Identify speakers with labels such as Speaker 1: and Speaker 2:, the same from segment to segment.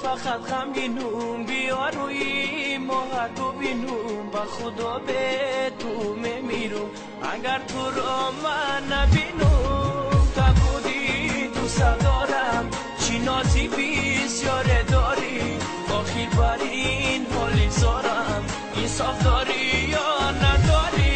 Speaker 1: فقط غمگینم بیا روی ماهت ببینم با خدا به تو میمیرم اگر تو را من نبینم تا بودی دوست دارم چی نازی بسیار داری آخر بر این حالی زارم انصاف داری یا نداری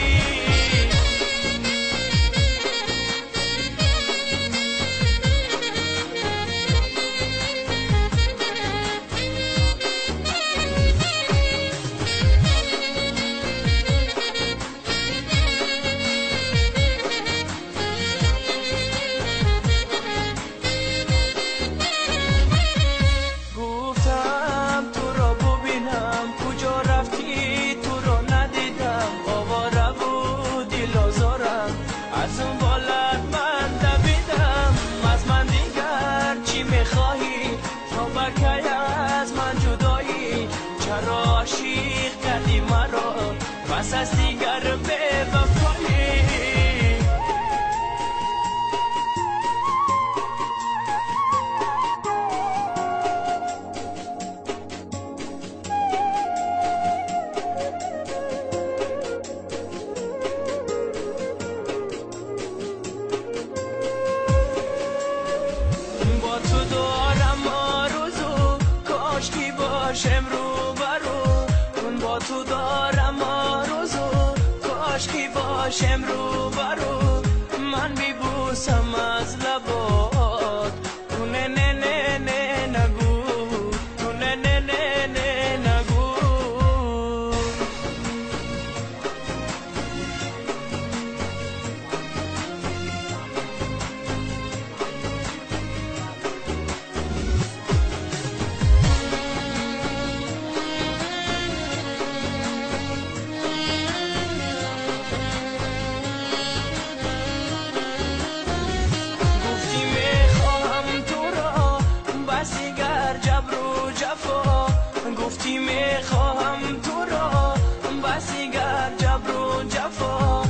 Speaker 1: عاشق کردی مرا بس از دیگر به وفایی با تو دارم آرزو کاش کی باشم رو با تو دارم آرزو کاش کی باشم رو برو من میبوسم از لبات تو نه نه نه نه نگو تو نه نه نه نه نگو گفتی میخواهم تو را بسی گر جبر و جفا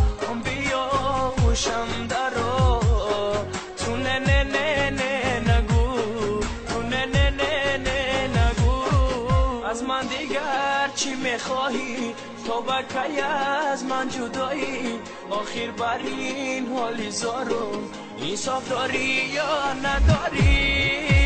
Speaker 1: بیا خوشم درا تو نه نه نه نه نگو تو نه نه نه نه نگو از من دیگر چی میخواهی تو بکی از من جدایی آخر بر این حالی زارم انصاف داری یا نداری